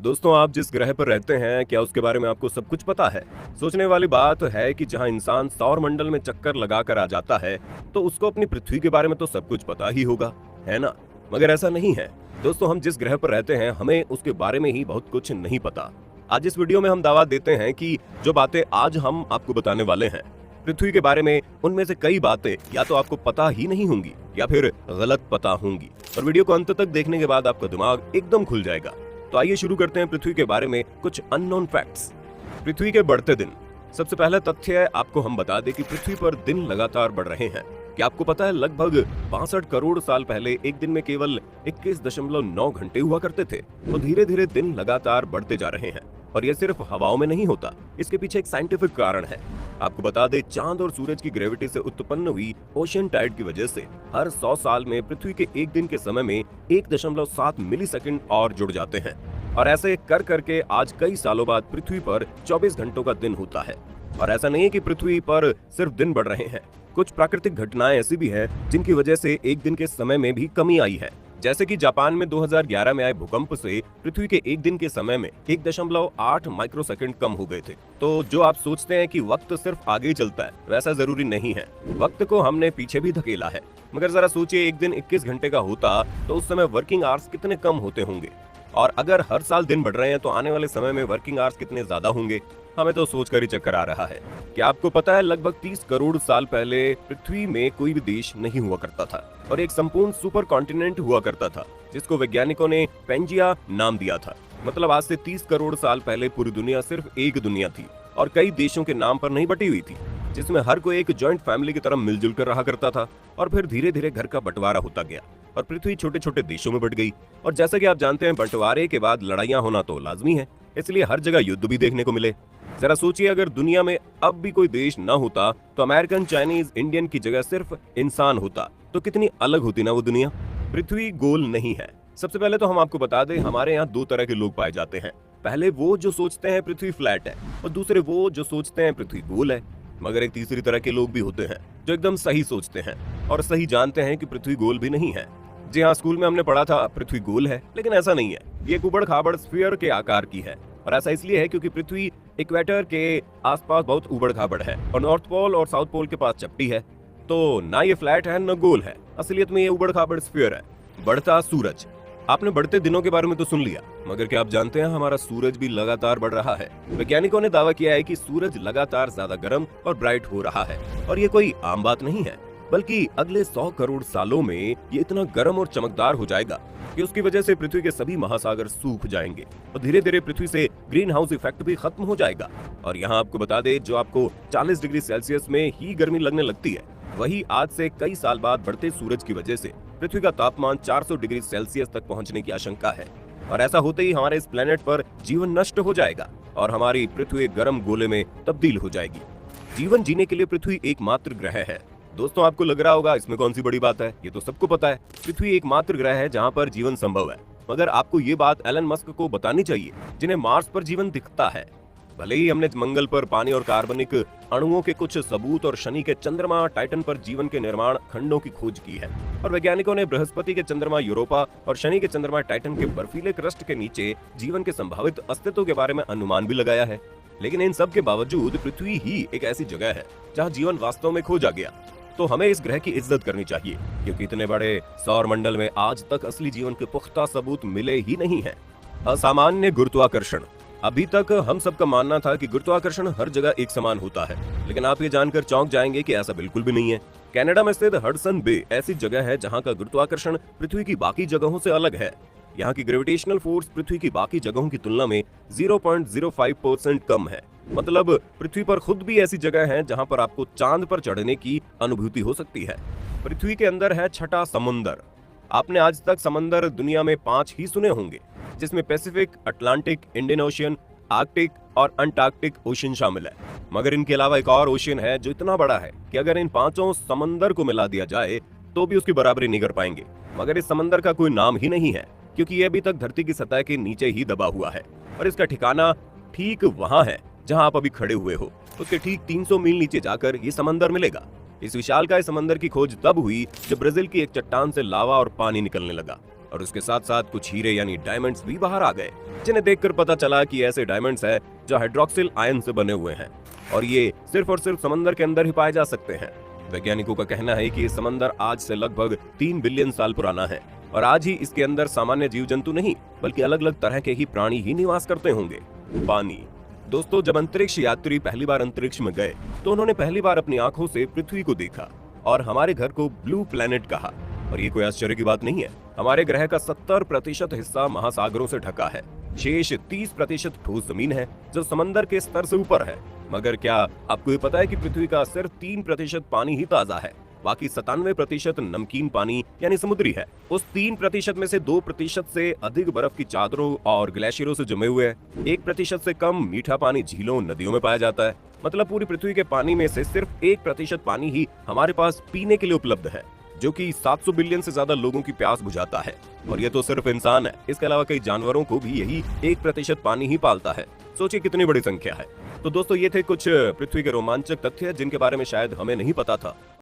दोस्तों, आप जिस ग्रह पर रहते हैं क्या उसके बारे में आपको सब कुछ पता है? सोचने वाली बात है कि जहां इंसान सौर मंडल में चक्कर लगा कर आ जाता है तो उसको अपनी पृथ्वी के बारे में तो सब कुछ पता ही होगा, है ना? मगर ऐसा नहीं है। दोस्तों, हम जिस ग्रह पर रहते हैं हमें उसके बारे में ही बहुत कुछ नहीं पता। आज इस वीडियो में हम दावा देते हैं कि जो बातें आज हम आपको बताने वाले हैं पृथ्वी के बारे में, उनमें से कई बातें या तो आपको पता ही नहीं होंगी या फिर गलत पता होंगी। और वीडियो को अंत तक देखने के बाद आपका दिमाग एकदम खुल जाएगा। तो आइए शुरू करते हैं पृथ्वी के बारे में कुछ अननोन फैक्ट्स। पृथ्वी के बढ़ते दिन। सबसे पहला तथ्य आपको हम बता दें कि पृथ्वी पर दिन लगातार बढ़ रहे हैं। क्या आपको पता है लगभग 62 करोड़ साल पहले एक दिन में केवल 21.9 घंटे हुआ करते थे। तो धीरे धीरे दिन लगातार बढ़ते जा रहे हैं और यह सिर्फ हवाओं में नहीं होता, इसके पीछे एक साइंटिफिक कारण है। आपको बता दें, चांद और सूरज की ग्रेविटी से उत्पन्न हुई ओशन टाइड की वजह से हर 100 साल में पृथ्वी के एक दिन के समय में 1.7 मिलीसेकंड और जुड़ जाते हैं। और ऐसे कर करके आज कई सालों बाद पृथ्वी पर 24 घंटों का दिन होता है। और ऐसा नहीं है कि पृथ्वी पर सिर्फ दिन बढ़ रहे हैं, कुछ प्राकृतिक घटनाएं ऐसी भी हैं जिनकी वजह से एक दिन के समय में भी कमी आई है। जैसे कि जापान में 2011 में आए भूकंप से पृथ्वी के एक दिन के समय में 1.8 माइक्रोसेकंड कम हो गए थे। तो जो आप सोचते हैं कि वक्त सिर्फ आगे ही चलता है, वैसा जरूरी नहीं है। वक्त को हमने पीछे भी धकेला है। मगर जरा सोचिए, एक दिन 21 घंटे का होता तो उस समय वर्किंग आवर्स कितने कम होते होंगे। और अगर हर साल दिन बढ़ रहे हैं तो आने वाले समय में वर्किंग आवर्स कितने ज्यादा होंगे, हमें तो सोचकर ही चक्कर आ रहा है। क्या आपको पता है लगभग 30 करोड़ साल पहले पृथ्वी में कोई भी देश नहीं हुआ करता था और एक संपूर्ण सुपर कॉन्टिनेंट हुआ करता था जिसको वैज्ञानिकों ने पेंजिया नाम दिया था। मतलब आज से 30 करोड़ साल पहले पूरी दुनिया सिर्फ एक दुनिया थी और कई देशों के नाम पर नहीं बटी हुई थी, जिसमें हर कोई एक जॉइंट फैमिली की तरह मिलजुल कर रहा करता था। और फिर धीरे धीरे घर का बंटवारा होता गया और पृथ्वी छोटे छोटे देशों में बट गई। और जैसा कि आप जानते हैं, बंटवारे के बाद लड़ाइयां होना तो लाजमी है, इसलिए हर जगह युद्ध भी देखने को मिले। जरा सोचिए, अगर दुनिया में अब भी कोई देश ना होता तो अमेरिकन, चाइनीज, इंडियन की जगह सिर्फ इंसान होता तो कितनी अलग होती ना वो दुनिया। पृथ्वी गोल नहीं है। सबसे पहले तो हम आपको बता दें, हमारे यहाँ दो तरह के लोग पाए जाते हैं। पहले वो जो सोचते हैं पृथ्वी फ्लैट है और दूसरे वो जो सोचते हैं पृथ्वी गोल है। मगर एक तीसरी तरह के लोग भी होते हैं जो एकदम सही सोचते हैं और सही जानते हैं कि पृथ्वी गोल भी नहीं है। जी हाँ, स्कूल में हमने पढ़ा था पृथ्वी गोल है, लेकिन ऐसा नहीं है। ये एक उबड़ खाबड़ स्फीयर के आकार की है और ऐसा इसलिए है क्योंकि पृथ्वी इक्वेटर के आसपास बहुत उबड़ खाबड़ है और नॉर्थ पोल और साउथ पोल के पास चपटी है। तो ना ये फ्लैट है न गोल है, असलियत में ये उबड़ खाबड़ स्फीयर है। बढ़ता सूरज। आपने बढ़ते दिनों के बारे में तो सुन लिया, मगर क्या आप जानते हैं हमारा सूरज भी लगातार बढ़ रहा है। वैज्ञानिकों ने दावा किया है कि सूरज लगातार ज्यादा गर्म और ब्राइट हो रहा है और ये कोई आम बात नहीं है, बल्कि अगले 100 करोड़ सालों में ये इतना गर्म और चमकदार हो जाएगा कि उसकी वजह से पृथ्वी के सभी महासागर सूख जाएंगे और धीरे धीरे पृथ्वी से ग्रीन हाउस इफेक्ट भी खत्म हो जाएगा। और यहाँ आपको बता दे, जो आपको 40 डिग्री सेल्सियस में ही गर्मी लगने लगती है, वही आज से कई साल बाद बढ़ते सूरज की वजह से पृथ्वी का तापमान 400 डिग्री सेल्सियस तक पहुंचने की आशंका है। और ऐसा होते ही हमारे इस प्लेनेट पर जीवन नष्ट हो जाएगा और हमारी पृथ्वी एक गर्म गोले में तब्दील हो जाएगी। जीवन जीने के लिए पृथ्वी एकमात्र ग्रह है। दोस्तों, आपको लग रहा होगा इसमें कौन सी बड़ी बात है, ये तो सबको पता है। पृथ्वी एकमात्र ग्रह है जहाँ पर जीवन संभव है। मगर आपको ये बात एलन मस्क को बतानी चाहिए, जिन्हें मार्स पर जीवन दिखता है। भले ही हमने मंगल पर पानी और कार्बनिक अणुओं के कुछ सबूत और शनि के चंद्रमा टाइटन पर जीवन के निर्माण खंडों की खोज की है और वैज्ञानिकों ने बृहस्पति के चंद्रमा यूरोपा और शनि के चंद्रमा टाइटन के बर्फीले क्रस्ट के नीचे जीवन के संभावित अस्तित्व के बारे में अनुमान भी लगाया है। लेकिन इन सब के बावजूद पृथ्वी ही एक ऐसी जगह है जहाँ जीवन वास्तव में खोजा गया। तो हमें इस ग्रह की इज्जत करनी चाहिए, क्योंकि इतने बड़े सौर मंडल में आज तक असली जीवन के पुख्ता सबूत मिले ही नहीं है। असामान्य गुरुत्वाकर्षण। अभी तक हम सबका मानना था कि गुरुत्वाकर्षण हर जगह एक समान होता है, लेकिन आप ये जानकर चौंक जाएंगे कि ऐसा बिल्कुल भी नहीं है। कनाडा में स्थित हडसन बे ऐसी जगह है जहां का गुरुत्वाकर्षण पृथ्वी की बाकी जगहों से अलग है। यहाँ की ग्रेविटेशनल फोर्स पृथ्वी की बाकी जगहों की तुलना में 0.05% कम है। मतलब पृथ्वी पर खुद भी ऐसी जगह है जहां पर आपको चांद पर चढ़ने की अनुभूति हो सकती है। पृथ्वी के अंदर है छठा समुंदर। आपने आज तक समंदर दुनिया में 5 ही सुने होंगे, जिसमें Pacific, Atlantic, Indian ocean, Arctic और अंटार्कटिक ओशियन शामिल है। मगर इनके अलावा एक और ओशियन है जो इतना बड़ा है कि अगर इन 5 समंदर को मिला दिया जाए तो भी उसकी बराबरी नहीं कर पाएंगे। मगर इस समंदर का कोई नाम ही नहीं है, क्योंकि ये अभी तक धरती की सतह के नीचे ही दबा हुआ है और इसका ठिकाना ठीक वहाँ है जहाँ आप अभी खड़े हुए हो। उसके ठीक 300 मील नीचे जाकर ये समंदर मिलेगा। इस विशालकाय समंदर की खोज तब हुई जब ब्राजील की एक चट्टान से लावा और पानी निकलने लगा। और उसके साथ साथ कुछ हीरे यानी डायमंड्स भी बाहर आ गए, जिन्हें देखकर पता चला कि ऐसे डायमंड्स हैं जो हाइड्रोक्सिल आयन से बने हुए हैं और ये सिर्फ और सिर्फ समंदर के अंदर ही पाए जा सकते हैं। वैज्ञानिकों का कहना है कि ये समंदर आज से लगभग 3 बिलियन साल पुराना है और आज ही इसके अंदर सामान्य जीव जंतु नहीं बल्कि अलग अलग तरह के ही प्राणी ही निवास करते होंगे। पानी। दोस्तों, जब अंतरिक्ष यात्री पहली बार अंतरिक्ष में गए तो उन्होंने पहली बार अपनी आंखों से पृथ्वी को देखा और हमारे घर को ब्लू प्लेनेट कहा। और ये कोई आश्चर्य की बात नहीं है। हमारे ग्रह का 70% हिस्सा महासागरों से ढका है। शेष 30% ठोस जमीन है जो समंदर के स्तर से ऊपर है। मगर क्या आपको ये पता है कि पृथ्वी का सिर्फ 3% पानी ही ताजा है, बाकी 97% नमकीन पानी यानी समुद्री है। उस 3% में से 2% से अधिक बर्फ की चादरों और ग्लेशियरों से जमे हुए है। 1% से कम मीठा पानी झीलों नदियों में पाया जाता है। मतलब पूरी पृथ्वी के पानी में से सिर्फ 1% पानी ही हमारे पास पीने के लिए उपलब्ध है, जो कि 700 बिलियन से ज्यादा लोगों की प्यास बुझाता है। और ये तो सिर्फ इंसान है, इसके अलावा कई जानवरों को भी यही 1% पानी ही पालता है। सोचिए कितनी बड़ी संख्या है। तो दोस्तों, ये थे कुछ पृथ्वी के रोमांचक तथ्य जिनके बारे में शायद हमें नहीं पता था।